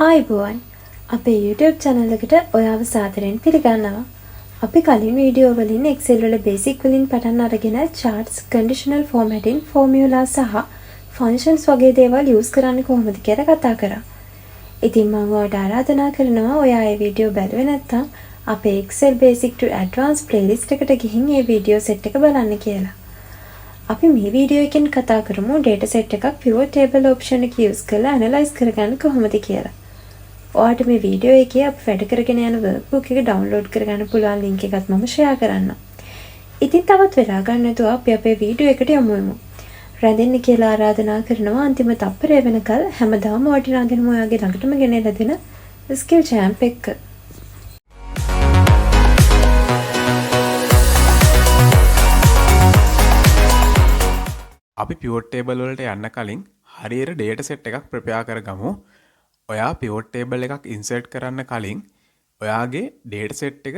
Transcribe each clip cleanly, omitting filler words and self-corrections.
ආයිබෝවන් අපේ YouTube channel එකට ඔයාව සාදරයෙන් පිළිගන්නවා. අපි කලින් වීඩියෝ වලින් Excel වල බේසික් වලින් පටන් අරගෙන charts, conditional formatting, formula සහ functions වගේ දේවල් use කරන්නේ කොහොමද කියලා කතා කරා. ඉතින් මම ඔයාලට ආරාධනා කරනවා ඔයා මේ වීඩියෝ බැලුවේ නැත්නම් අපේ Excel basic to advanced playlist එකට ගිහින් මේ වීඩියෝ set එක බලන්න කියලා. අපි මේ වීඩියෝ එකෙන් කතා කරමු data set එකක් pivot table option එක use කරලා analyze කරගන්න කොහොමද කියලා. ඔයාට මේ වීඩියෝ එකේ අපි වැඩ කරගෙන යන workbook එක download කරගන්න පුළුවන් link එකත් මම share කරන්නම්. ඉතින් තවත් වෙලා ගන්න නැතුව අපි අපේ වීඩියෝ එකට යමු. රැඳෙන්න කියලා ආරාධනා කරනවා අන්තිම තප්පරය වෙනකල් හැමදාම වටිනා දෙනම ඔයාගේ ළඟටම ගෙනෙලා දෙන skill champ එක. අපි pivot table වලට යන්න කලින් හරියට data set එකක් prepare කරගමු. ඔයා pivot table එකක් insert කරන්න කලින් ඔයාගේ data set එක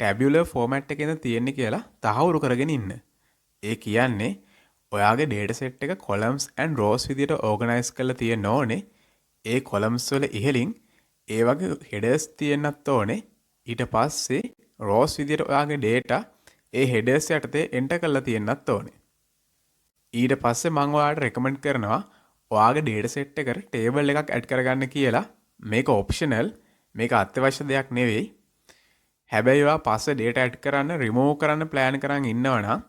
tabular format එකේද තියෙන්නේ කියලා තහවුරු කරගෙන ඉන්න. ඒ කියන්නේ ඔයාගේ data set එක columns and rows විදියට organize කරලා තියෙන්න ඕනේ. ඒ columns වල ඉහළින් ඒ වගේ headers තියෙන්නත් ඕනේ. ඊට පස්සේ rows විදියට ඔයාගේ data ඒ headers යටතේ enter කරලා තියෙන්නත් ඕනේ. ඊට පස්සේ මම ඔයාලට recommend කරනවා ඔයාගේ data set එකට table එකක් add කරගන්න කියලා. මේක optional. මේක අත්‍යවශ්‍ය දෙයක් නෙවෙයි. හැබැයි ඔයා පස්සේ data add කරන්න remove කරන්න plan කරන් ඉන්නවනම්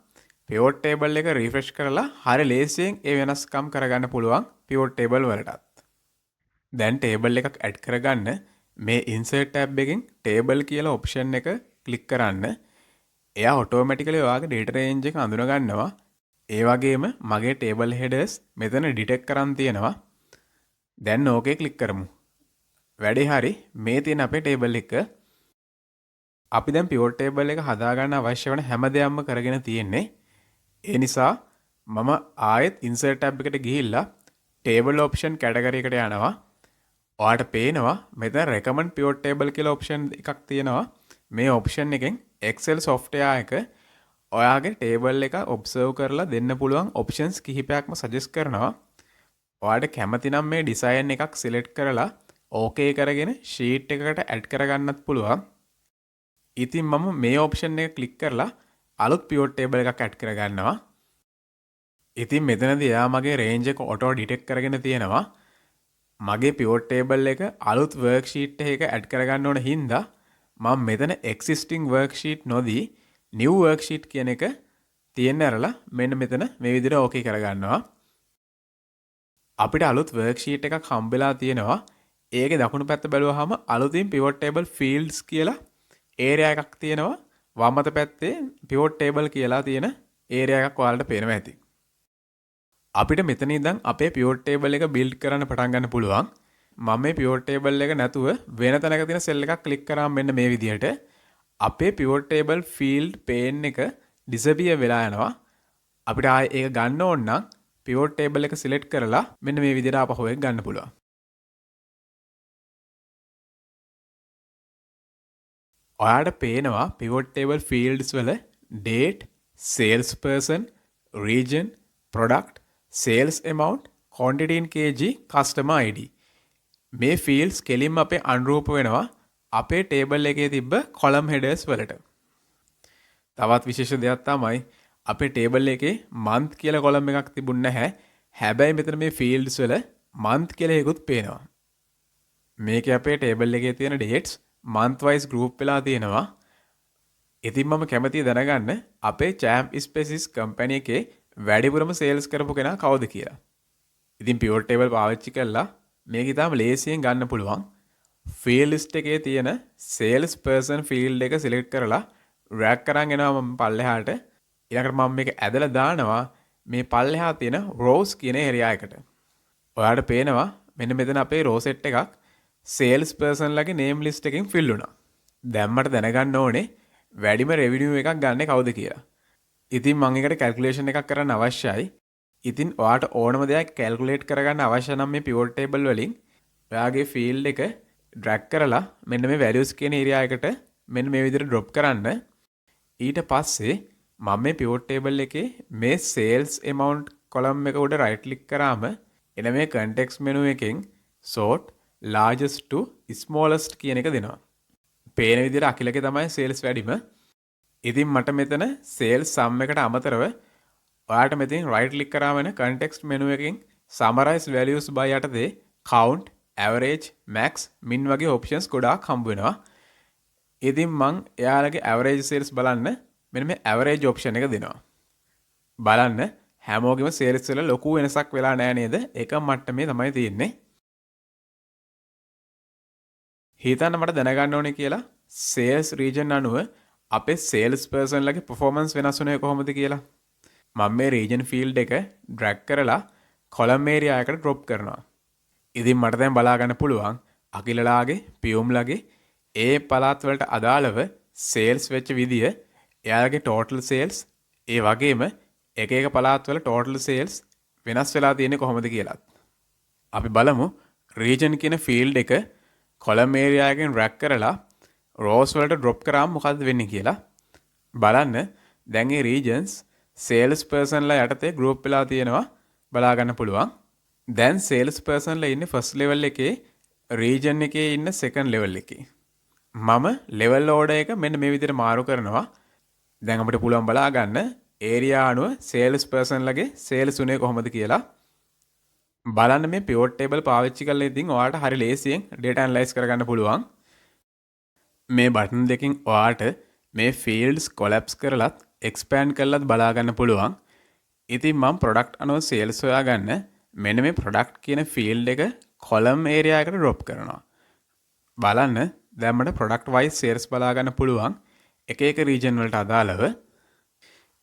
pivot table එක refresh කරලා හරිය ලේසියෙන් ඒ වෙනස්කම් කරගන්න පුළුවන් pivot table වලටත්. දැන් table එකක් add කරගන්න මේ insert tab එකෙන් table කියලා option එක click කරන්න. එයා automatically ඔයාගේ data range එක අඳුන ගන්නවා. ඒ වගේම මගේ table headers මෙතන detect කරන් තියෙනවා. දැන් ඕකේ click කරමු. වැඩේ හරි. මේ තියෙන අපේ table එක. අපි දැන් pivot table එක හදාගන්න අවශ්‍ය වෙන හැම දෙයක්ම කරගෙන තියෙන්නේ. ඒ නිසා මම ආයෙත් insert tab එකට ගිහිල්ලා table option category එකට යනවා. ඔයාලට පේනවා මෙතන recommend pivot table කියලා option එකක් තියෙනවා. මේ option එකෙන් Excel software එක ඔයාගේ table එක observe කරලා දෙන්න පුළුවන් options කිහිපයක්ම suggest කරනවා. ඔයාලට කැමති නම් මේ design එකක් select කරලා okay කරගෙන sheet එකකට add කරගන්නත් පුළුවන්. ඉතින් මම මේ option එක click කරලා අලුත් pivot table එකක් add කරගන්නවා. ඉතින් මෙතනදී එයා මගේ range එක auto detect කරගෙන තියෙනවා. මගේ pivot table එක අලුත් worksheet එකක add කරගන්න ඕන හින්දා මම මෙතන existing worksheet නොදී new worksheet කියන එක තියෙන්න ඇරලා මෙන්න මෙතන මේ විදිහට okay කරගන්නවා. අපිට අලුත් worksheet එකක් හම්බෙලා තියෙනවා. ඒකේ දකුණු පැත්ත බැලුවාම අලුතින් pivot table fields කියලා area එකක් තියෙනවා. වම් අත පැත්තේ pivot table කියලා තියෙන area එකක් ඔයාලට පේනවා ඇති. අපිට මෙතන ඉඳන් අපේ pivot table එක build කරන්න පටන් ගන්න පුළුවන්. මම මේ pivot table එක නැතුව වෙන තැනක තියෙන cell එකක් click කරාම මෙන්න මේ විදිහට අපේ pivot table field pane එක disappear වෙලා යනවා. අපිට ආයේ ඒක ගන්න ඕන නම් pivot table එක select කරලා මෙන්න මේ විදිහට ආපහු ඒක ගන්න පුළුවන්. ඔයාලට පේනවා pivot table fields වල date, salesperson, region, product, sales amount, quantity in kg, customer id. මේ fields කෙලින්ම අපේ අනුරූප වෙනවා අපේ table එකේ තිබ්බ column headers වලට. තවත් විශේෂ දෙයක් තමයි අපේ table එකේ month කියලා column එකක් තිබුණ නැහැ. හැබැයි මෙතන මේ fields වල month කියලා එකකුත් පේනවා. මේකේ අපේ table එකේ තියෙන dates month wise group වෙලා තියෙනවා. ඉතින් මම කැමතියි දැනගන්න අපේ Champ Species company එකේ වැඩිපුරම sales කරපු කෙනා කවුද කියලා. ඉතින් pivot table පාවිච්චි කරලා මේක ඉතාලම ලේසියෙන් ගන්න පුළුවන්. field list එකේ තියෙන sales person field එක select කරලා drag කරන් එනවා මම පල්ලෙහාට. ඊළඟට මම මේක ඇදලා දානවා මේ පල්ලෙහා තියෙන rows කියන area එකට. ඔයාලට පේනවා මෙන්න මෙතන අපේ row set එකක් sales person ලගේ name list එකෙන් fill වුණා. දැන් මට දැනගන්න ඕනේ වැඩිම revenue එකක් ගන්න කවුද කියලා. ඉතින් මම ඒකට calculation එකක් කරන්න අවශ්‍යයි. ඉතින් ඔයාට ඕනම දෙයක් calculate කරගන්න අවශ්‍ය නම් මේ pivot table වලින් ඔයාගේ field එක drag කරලා මෙන්න මේ values කියන area එකට මෙන්න මේ විදිහට drop කරන්න. ඊට පස්සේ මම මේ pivot table එකේ මේ sales amount column එක උඩ right click කරාම එන මේ context menu එකෙන් sort largest to smallest කියන එක දෙනවා. පේන විදිහට අකිලගේ තමයි sales වැඩිම. ඉතින් මට මෙතන sales sum එකට අමතරව ඔයාට මෙතින් right click කරාම එන context menu එකකින් summarize values by යටතේ count, average, max, min වගේ options ගොඩාක් හම්බ වෙනවා. ඉතින් මං එයාලගේ average sales බලන්න මෙන්න මේ average option එක දෙනවා. බලන්න හැමෝගෙම sales වල ලොකු වෙනසක් වෙලා නැහැ නේද? එක මට්ටමේ තමයි තියෙන්නේ. හිතන්න මට දැනගන්න ඕනේ කියලා sales region අනුව අපේ sales person ලගේ performance වෙනස් වෙන්නේ කොහොමද කියලා. මම මේ region field එක drag කරලා column area එකට drop කරනවා. ඉතින් මට දැන් බලා ගන්න පුළුවන් අකිලලාගේ පියුම්ලගේ ඒ පළාත් වලට අදාළව sales වෙච්ච විදිය, එයාලගේ total sales, ඒ වගේම එක එක පළාත් වල total sales වෙනස් වෙලා තියෙන්නේ කොහොමද කියලා. අපි බලමු region කියන field එක column area එකෙන් drag කරලා rows වලට drop කරාම මොකද්ද වෙන්නේ කියලා. බලන්න දැන් මේ regions sales person ලා යටතේ group වෙලා තියෙනවා බලා ගන්න පුළුවන්. දැන් sales person ලා ඉන්නේ first level එකේ, region එකේ ඉන්න second level එකේ. මම level order එක මෙන්න මේ විදිහට මාරු කරනවා. දැන් අපිට පුළුවන් බලා ගන්න area අනුව sales person ලගේ sales උනේ කොහොමද කියලා. බලන්න මේ pivot table පාවිච්චි කරලා ඉතින් ඔයාලට හරි ලේසියෙන් data analyze කරගන්න පුළුවන්. මේ බටන් දෙකෙන් ඔයාලට මේ fields collapse කරලත් expand කරලත් බලා ගන්න පුළුවන්. ඉතින් මම product අනුව sales හොයාගන්න මෙන්න මේ product කියන field එක column area එකට drop කරනවා. බලන්න දැන් මට product wise sales බලා ගන්න පුළුවන් එක එක region වලට අදාළව.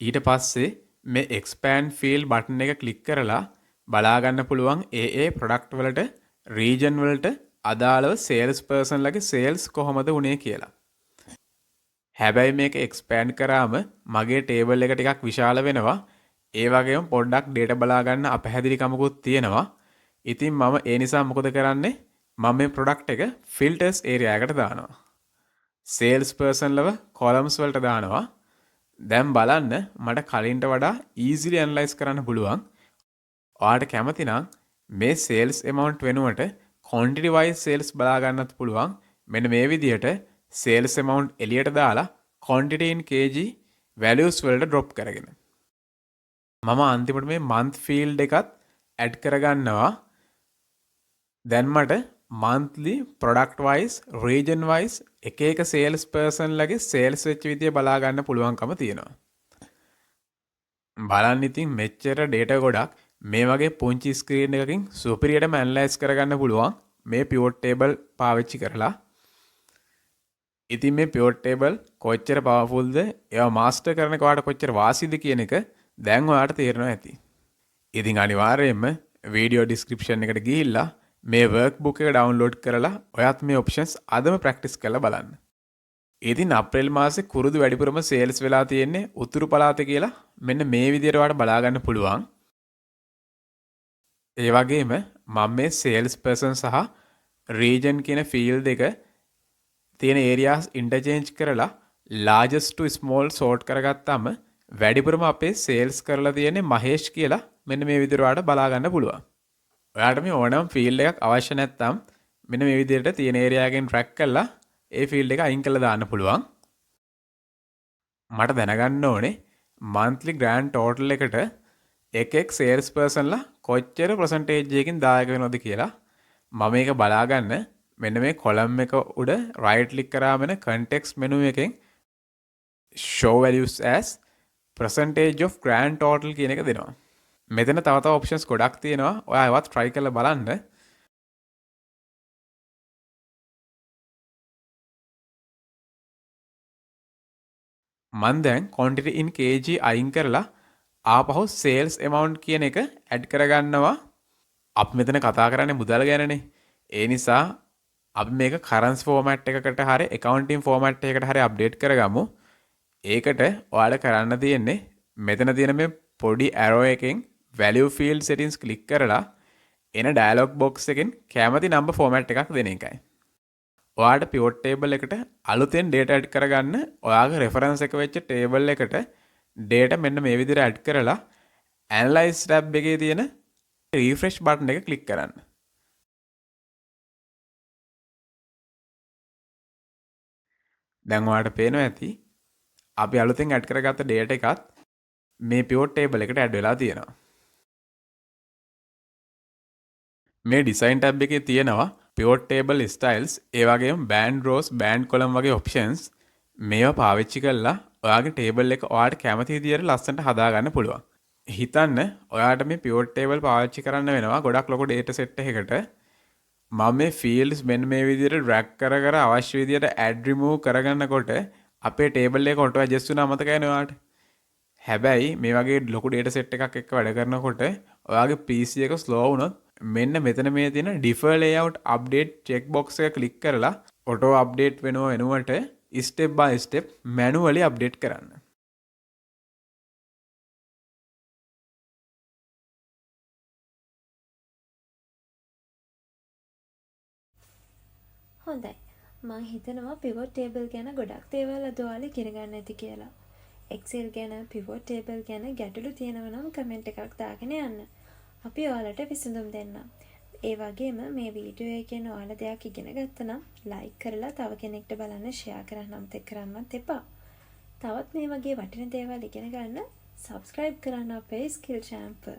ඊට පස්සේ මේ expand field button එක click කරලා බලා ගන්න පුළුවන් ඒ product වලට region වලට අදාළව sales person ලගේ sales කොහොමද උනේ කියලා. හැබැයි මේක expand කරාම මගේ table එක ටිකක් විශාල වෙනවා. ඒ වගේම පොඩ්ඩක් data බලා ගන්න අපහැදිලිකමකුත් තියෙනවා. ඉතින් මම ඒ නිසා මොකද කරන්නේ? මම මේ product එක filters area එකට දානවා. sales person ලව columns වලට දානවා. දැන් බලන්න මට කලින්ට වඩා easily analyze කරන්න පුළුවන්. ඔයාලට කැමති නම් මේ sales amount වෙනුවට quantity wise sales බලා ගන්නත් පුළුවන්. මෙන්න මේ විදිහට sales amount එළියට දාලා quantity in kg values වලට drop කරගෙන. මම අන්තිමට මේ month field එකත් add කරගන්නවා. දැන් මට monthly product wise region wise එක එක sales person ලගේ sales වෙච්ච විදිය බලා ගන්න පුළුවන්කම තියෙනවා. බලන්න ඉතින් මෙච්චර data ගොඩක් මේ වගේ පුංචි screen එකකින් superiorටම analyze කරගන්න පුළුවන් මේ pivot table පාවිච්චි කරලා. ඉතින් මේ pivot table කොච්චර powerfulද, ඒවා master කරන කවට කොච්චර වාසිද කියන එක දැන් ඔයාලට තේරෙනවා ඇති. ඉතින් අනිවාර්යයෙන්ම video description එකට ගිහිල්ලා මේ workbook එක download කරලා ඔයත් මේ options අදම practice කරලා බලන්න. ඉතින් අප්‍රේල් මාසේ කුරුදු වැඩිපුරම sales වෙලා තියෙන්නේ උතුරු පළාතේ කියලා මෙන්න මේ විදිහට ඔයාලට බලා ගන්න පුළුවන්. ඒ වගේම මම මේ sales person සහ region කියන field එක තියෙන areas interchange කරලා largest to small sort කරගත්තාම වැඩිපුරම අපේ sales කරලා තියෙන්නේ මහේෂ් කියලා මෙන්න මේ විදිහට ඔයාලට බලා ගන්න පුළුවන්. ඔයාලට මේ ඕනම field එකක් අවශ්‍ය නැත්නම් මෙන්න මේ විදිහට තියෙන area එකෙන් track කරලා ඒ field එක අයින් කරලා දාන්න පුළුවන්. මට දැනගන්න ඕනේ monthly grand total එකට එක sales person ලා කොච්චර percentage එකකින් දායක වෙනවද කියලා. මම මේක බලා ගන්න මෙන්න මේ column එක උඩ right click කරාම එන context menu එකෙන් show values as percentage of grand total කියන එක දෙනවා. මෙතන තව options ගොඩක් තියෙනවා. ඔයා ඒවත් try කරලා බලන්න. මම දැන් quantity in kg අයින් කරලා ආපහු sales amount කියන එක add කරගන්නවා. අපි මෙතන කතා කරන්නේ මුදල් ගැනනේ. ඒ නිසා අපි මේක currency format එකකට හරි accounting format එකකට හරි update කරගමු. ඒකට ඔයාලා කරන්න තියෙන්නේ මෙතන තියෙන මේ පොඩි arrow එකෙන් value field settings click කරලා එන dialog box එකෙන් කැමති number format එකක් දෙන එකයි. ඔයාලට pivot table එකට අලුතෙන් data add කරගන්න ඔයාගේ reference එක වෙච්ච table එකට data මෙන්න මේ විදිහට add කරලා analyze tab එකේ තියෙන refresh button එක click කරන්න. දැන් ඔයාලට පේනවා ඇති අපි අලුතෙන් ඇඩ් කරගත්ත data එකත් මේ pivot table එකට ඇඩ් වෙලා තියෙනවා. මේ design tab එකේ තියෙනවා pivot table styles, ඒ වගේම band rows, band column වගේ options. මේවා පාවිච්චි කරලා ඔයාගේ table එක ඔයාට කැමති විදියට ලස්සනට හදාගන්න පුළුවන්. හිතන්න ඔයාට මේ pivot table පාවිච්චි කරන්න වෙනවා ගොඩක් ලොකු data set එකකට. මම මේ fields මෙන්න මේ විදියට drag කර කර අවශ්‍ය විදියට add remove කරගන්නකොට අපේ table එක auto adjust වෙනවා මතකයිනේ ඔයාට. හැබැයි මේ වගේ ලොකු data set එකක් එක්ක වැඩ කරනකොට ඔයාගේ PC එක slow වුණොත් මෙන්න මෙතන මේ තියෙන defer layout update check box එක click කරලා auto update වෙනුවට step by step manually update කරන්න. හොඳයි. මං හිතනවා pivot table ගැන ගොඩක් දේවල් අද ඔයාලා ඉගෙන ගන්න ඇති කියලා. Excel ගැන pivot table ගැන ගැටලු තියෙනවා නම් කමෙන්ට් එකක් දාගෙන යන්න. අපි ඔයාලට විසඳුම් දෙන්නම්. ඒ වගේම මේ වීඩියෝ එකෙන් ඔයාලා දෙයක් ඉගෙන ගත්තා නම් ලයික් කරලා තව කෙනෙක්ට බලන්න ෂෙයා කරන්නත් එපා. තවත් මේ වගේ වටින දේවල් ඉගෙන ගන්න subscribe කරන්න අපේ skill champ.